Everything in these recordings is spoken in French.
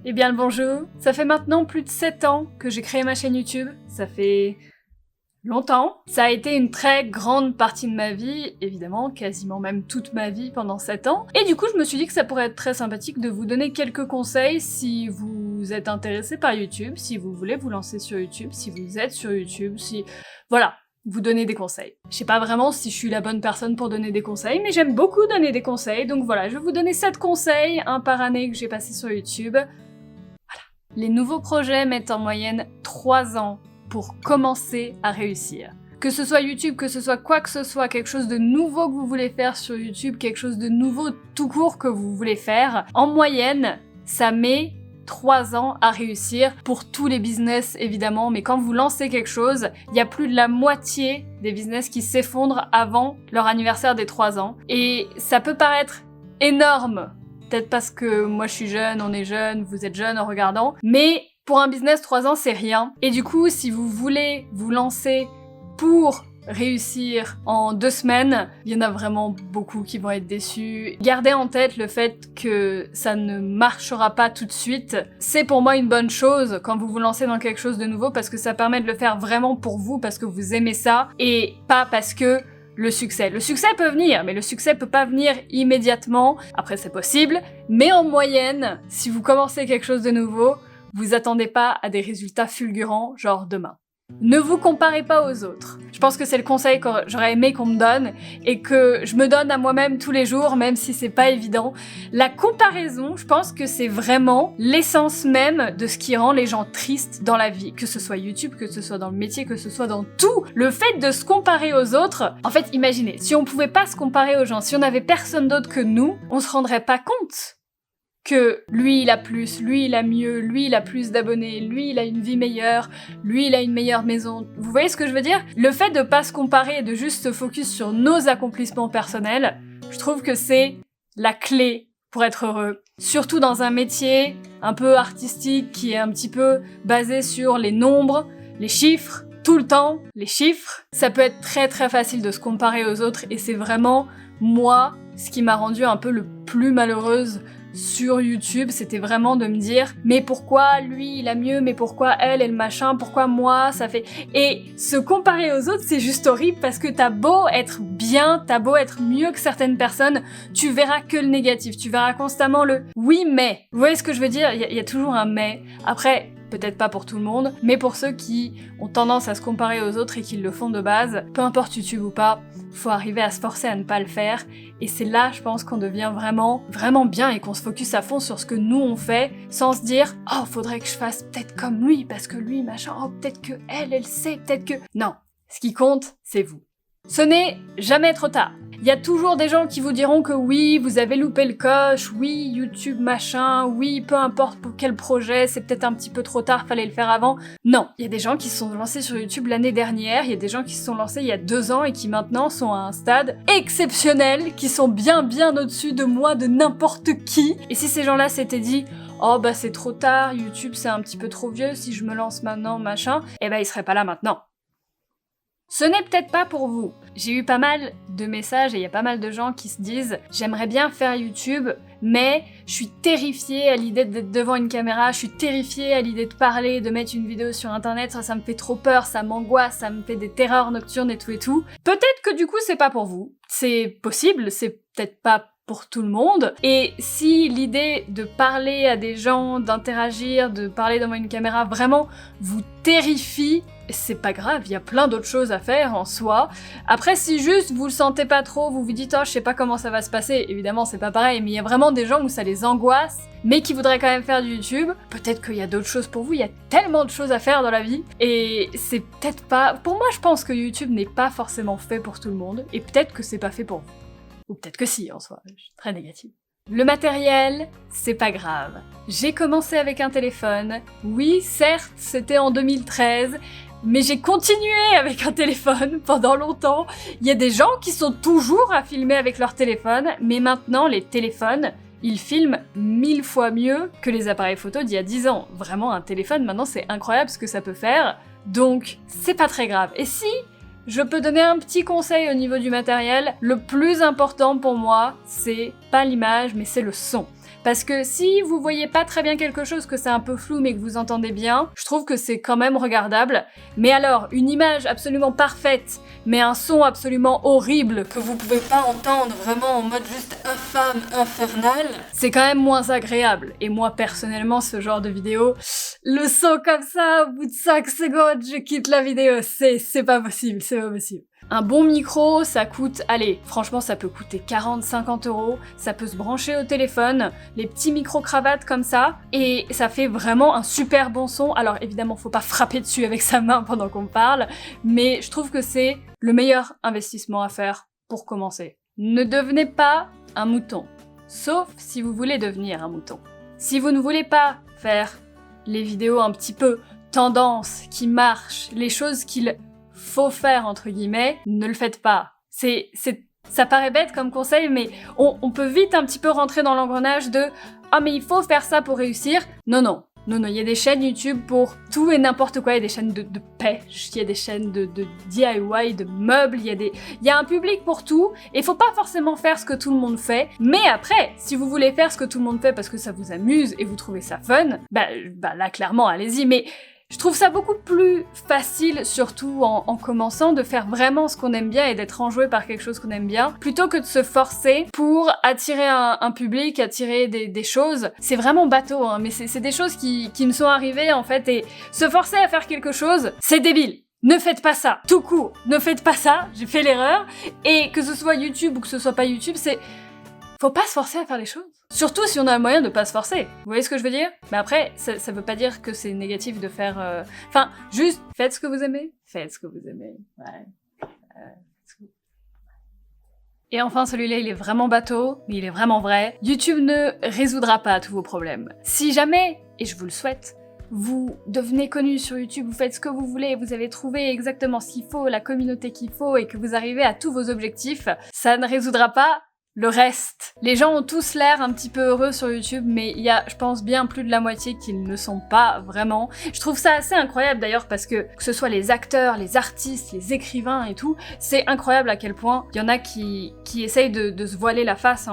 Eh bien le bonjour, ça fait maintenant plus de 7 ans que j'ai créé ma chaîne YouTube, ça fait longtemps. Ça a été une très grande partie de ma vie, évidemment, quasiment même toute ma vie pendant 7 ans. Et du coup je me suis dit que ça pourrait être très sympathique de vous donner quelques conseils si vous êtes intéressé par YouTube, si vous voulez vous lancer sur YouTube, si vous êtes sur YouTube, si... Voilà, vous donner des conseils. Je sais pas vraiment si je suis la bonne personne pour donner des conseils, mais j'aime beaucoup donner des conseils, donc voilà, je vais vous donner 7 conseils, un par année que j'ai passé sur YouTube. Les nouveaux projets mettent en moyenne 3 ans pour commencer à réussir. Que ce soit YouTube, que ce soit quoi que ce soit, quelque chose de nouveau que vous voulez faire sur YouTube, quelque chose de nouveau tout court que vous voulez faire, en moyenne, ça met 3 ans à réussir pour tous les business évidemment, mais quand vous lancez quelque chose, il y a plus de la moitié des business qui s'effondrent avant leur anniversaire des 3 ans. Et ça peut paraître énorme, peut-être parce que moi je suis jeune, on est jeune, vous êtes jeune en regardant, mais pour un business 3 ans c'est rien. Et du coup si vous voulez vous lancer pour réussir en 2 semaines, il y en a vraiment beaucoup qui vont être déçus. Gardez en tête le fait que ça ne marchera pas tout de suite. C'est pour moi une bonne chose quand vous vous lancez dans quelque chose de nouveau parce que ça permet de le faire vraiment pour vous, parce que vous aimez ça, et pas parce que le succès peut venir, mais le succès peut pas venir immédiatement. Après c'est possible, mais en moyenne, si vous commencez quelque chose de nouveau, vous attendez pas à des résultats fulgurants, genre demain. Ne vous comparez pas aux autres. Je pense que c'est le conseil que j'aurais aimé qu'on me donne et que je me donne à moi-même tous les jours, même si c'est pas évident. La comparaison, je pense que c'est vraiment l'essence même de ce qui rend les gens tristes dans la vie. Que ce soit YouTube, que ce soit dans le métier, que ce soit dans tout. Le fait de se comparer aux autres, en fait, imaginez, si on pouvait pas se comparer aux gens, si on avait personne d'autre que nous, on se rendrait pas compte que lui il a plus, lui il a mieux, lui il a plus d'abonnés, lui il a une vie meilleure, lui il a une meilleure maison. Vous voyez ce que je veux dire? Le fait de pas se comparer et de juste se focus sur nos accomplissements personnels, je trouve que c'est la clé pour être heureux. Surtout dans un métier un peu artistique qui est un petit peu basé sur les nombres, les chiffres, tout le temps, les chiffres. Ça peut être très très facile de se comparer aux autres et c'est vraiment, moi, ce qui m'a rendue un peu le plus malheureuse sur YouTube, c'était vraiment de me dire mais pourquoi lui il a mieux, mais pourquoi elle et le machin, pourquoi moi ça fait... Et se comparer aux autres c'est juste horrible parce que t'as beau être bien, t'as beau être mieux que certaines personnes, tu verras que le négatif, tu verras constamment le oui mais. Vous voyez ce que je veux dire? Il y a toujours un mais. Après, peut-être pas pour tout le monde, mais pour ceux qui ont tendance à se comparer aux autres et qui le font de base, peu importe YouTube ou pas, faut arriver à se forcer à ne pas le faire, et c'est là, je pense, qu'on devient vraiment bien et qu'on se focus à fond sur ce que nous on fait, sans se dire « Oh, faudrait que je fasse peut-être comme lui, parce que lui, machin, oh, peut-être que elle sait, peut-être que... » Non, ce qui compte, c'est vous. Ce n'est jamais trop tard. Il y a toujours des gens qui vous diront que oui, vous avez loupé le coche, oui, YouTube machin, oui, peu importe pour quel projet, c'est peut-être un petit peu trop tard, fallait le faire avant. Non, il y a des gens qui se sont lancés sur YouTube l'année dernière, il y a des gens qui se sont lancés il y a 2 ans et qui maintenant sont à un stade exceptionnel, qui sont bien au-dessus de moi, de n'importe qui. Et si ces gens-là s'étaient dit « Oh bah c'est trop tard, YouTube c'est un petit peu trop vieux, si je me lance maintenant, machin », eh ben ils seraient pas là maintenant. Ce n'est peut-être pas pour vous. J'ai eu pas mal de messages et il y a pas mal de gens qui se disent « J'aimerais bien faire YouTube, mais je suis terrifiée à l'idée d'être devant une caméra, je suis terrifiée à l'idée de parler, de mettre une vidéo sur internet, ça me fait trop peur, ça m'angoisse, ça me fait des terreurs nocturnes et tout. » Peut-être que du coup c'est pas pour vous. C'est possible, c'est peut-être pas pour tout le monde. Et si l'idée de parler à des gens, d'interagir, de parler devant une caméra vraiment vous terrifie, c'est pas grave, il y a plein d'autres choses à faire en soi. Après, si juste vous le sentez pas trop, vous vous dites « Oh, je sais pas comment ça va se passer », évidemment c'est pas pareil, mais il y a vraiment des gens où ça les angoisse, mais qui voudraient quand même faire du YouTube. Peut-être qu'il y a d'autres choses pour vous, il y a tellement de choses à faire dans la vie, et c'est peut-être pas... Pour moi, je pense que YouTube n'est pas forcément fait pour tout le monde, et peut-être que c'est pas fait pour vous. Ou peut-être que si, en soi, je suis très négative. Le matériel, c'est pas grave. J'ai commencé avec un téléphone. Oui, certes, c'était en 2013, mais j'ai continué avec un téléphone pendant longtemps. Il y a des gens qui sont toujours à filmer avec leur téléphone, mais maintenant, les téléphones, ils filment 1000 fois mieux que les appareils photo d'il y a 10 ans. Vraiment, un téléphone, maintenant, c'est incroyable ce que ça peut faire. Donc, c'est pas très grave. Et si je peux donner un petit conseil au niveau du matériel, le plus important pour moi, c'est pas l'image, mais c'est le son. Parce que si vous voyez pas très bien quelque chose, que c'est un peu flou mais que vous entendez bien, je trouve que c'est quand même regardable. Mais alors, une image absolument parfaite, mais un son absolument horrible, que vous pouvez pas entendre vraiment en mode juste infâme, infernal, c'est quand même moins agréable. Et moi, personnellement, ce genre de vidéo, le son comme ça, au bout de 5 secondes, je quitte la vidéo. C'est pas possible, c'est pas possible. Un bon micro, ça coûte, allez, franchement ça peut coûter 40-50 €, ça peut se brancher au téléphone, les petits micro-cravates comme ça, et ça fait vraiment un super bon son. Alors évidemment, faut pas frapper dessus avec sa main pendant qu'on parle, mais je trouve que c'est le meilleur investissement à faire pour commencer. Ne devenez pas un mouton, sauf si vous voulez devenir un mouton. Si vous ne voulez pas faire les vidéos un petit peu tendance, qui marchent, les choses qu'il faut faire entre guillemets, ne le faites pas. Ça paraît bête comme conseil, mais on peut vite un petit peu rentrer dans l'engrenage de « Ah mais il faut faire ça pour réussir ». Non, il y a des chaînes YouTube pour tout et n'importe quoi, il y a des chaînes de pêche, il y a des chaînes de DIY, de meubles, il y a un public pour tout, et faut pas forcément faire ce que tout le monde fait, mais après, si vous voulez faire ce que tout le monde fait parce que ça vous amuse et vous trouvez ça fun, bah là clairement allez-y, mais je trouve ça beaucoup plus facile, surtout en commençant, de faire vraiment ce qu'on aime bien et d'être enjoué par quelque chose qu'on aime bien, plutôt que de se forcer pour attirer un public, attirer des choses. C'est vraiment bateau, hein, mais c'est des choses qui me sont arrivées en fait, et se forcer à faire quelque chose, c'est débile. Ne faites pas ça, tout court, ne faites pas ça, j'ai fait l'erreur, et que ce soit YouTube ou que ce soit pas YouTube, faut pas se forcer à faire les choses. Surtout si on a le moyen de pas se forcer. Vous voyez ce que je veux dire? Mais après, ça veut pas dire que c'est négatif de faire... Enfin, juste, faites ce que vous aimez. Faites ce que vous aimez. Ouais. Et enfin, celui-là, il est vraiment bateau, mais il est vraiment vrai. YouTube ne résoudra pas tous vos problèmes. Si jamais, et je vous le souhaite, vous devenez connu sur YouTube, vous faites ce que vous voulez, vous avez trouvé exactement ce qu'il faut, la communauté qu'il faut, et que vous arrivez à tous vos objectifs, ça ne résoudra pas le reste. Les gens ont tous l'air un petit peu heureux sur YouTube, mais il y a, je pense, bien plus de la moitié qui ne le sont pas vraiment. Je trouve ça assez incroyable d'ailleurs parce que ce soit les acteurs, les artistes, les écrivains et tout, c'est incroyable à quel point il y en a qui essayent de se voiler la face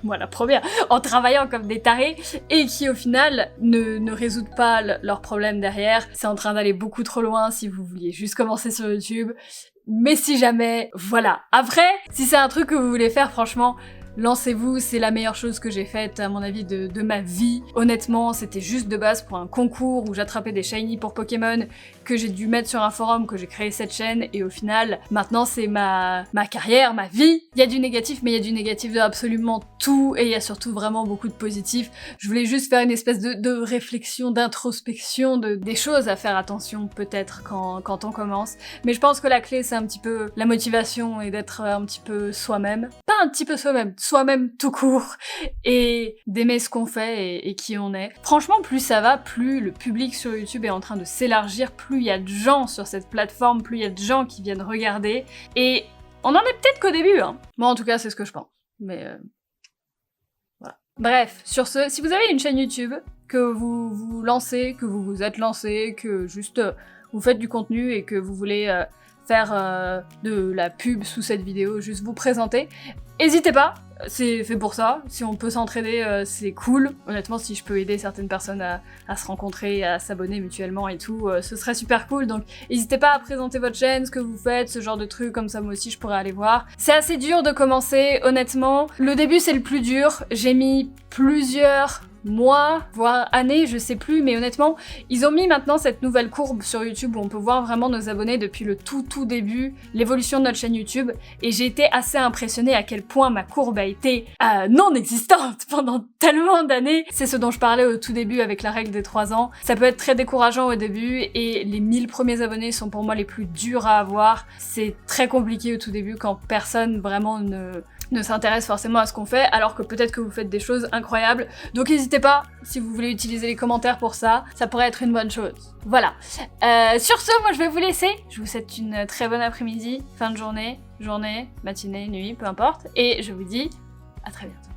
moi la première, en travaillant comme des tarés, et qui au final ne résoudent pas leurs problèmes derrière. C'est en train d'aller beaucoup trop loin si vous vouliez juste commencer sur YouTube. Mais si jamais, voilà. Après, si c'est un truc que vous voulez faire, franchement, lancez-vous, c'est la meilleure chose que j'ai faite, à mon avis, de ma vie. Honnêtement, c'était juste de base pour un concours où j'attrapais des shiny pour Pokémon, que j'ai dû mettre sur un forum, que j'ai créé cette chaîne, et au final, maintenant c'est ma carrière, ma vie. Il y a du négatif, mais il y a du négatif de absolument tout, et il y a surtout vraiment beaucoup de positif. Je voulais juste faire une espèce de réflexion, d'introspection, des choses à faire attention, peut-être, quand on commence. Mais je pense que la clé, c'est un petit peu la motivation, et d'être un petit peu soi-même. Pas un petit peu soi-même tout court, et d'aimer ce qu'on fait et qui on est. Franchement, plus ça va, plus le public sur YouTube est en train de s'élargir, plus il y a de gens sur cette plateforme, plus il y a de gens qui viennent regarder, et on en est peut-être qu'au début, hein. Moi en tout cas, c'est ce que je pense. Mais voilà. Bref, sur ce, si vous avez une chaîne YouTube, que vous vous lancez, que vous vous êtes lancé, que juste vous faites du contenu et que vous voulez faire de la pub sous cette vidéo, juste vous présenter, n'hésitez pas, c'est fait pour ça. Si on peut s'entraider, c'est cool. Honnêtement, si je peux aider certaines personnes à se rencontrer, à s'abonner mutuellement et tout, ce serait super cool. Donc n'hésitez pas à présenter votre chaîne, ce que vous faites, ce genre de trucs, comme ça moi aussi je pourrais aller voir. C'est assez dur de commencer, honnêtement. Le début c'est le plus dur. J'ai mis plusieurs mois, voire années, je sais plus, mais honnêtement, ils ont mis maintenant cette nouvelle courbe sur YouTube où on peut voir vraiment nos abonnés depuis le tout début, l'évolution de notre chaîne YouTube, et j'ai été assez impressionnée à quel point ma courbe a été non existante pendant tellement d'années. C'est ce dont je parlais au tout début avec la règle des 3 ans. Ça peut être très décourageant au début, et les 1000 premiers abonnés sont pour moi les plus durs à avoir. C'est très compliqué au tout début quand personne vraiment ne s'intéresse forcément à ce qu'on fait, alors que peut-être que vous faites des choses incroyables. Donc n'hésitez pas, si vous voulez utiliser les commentaires pour ça, ça pourrait être une bonne chose. Voilà. Sur ce, moi je vais vous laisser. Je vous souhaite une très bonne après-midi, fin de journée, matinée, nuit, peu importe. Et je vous dis à très bientôt.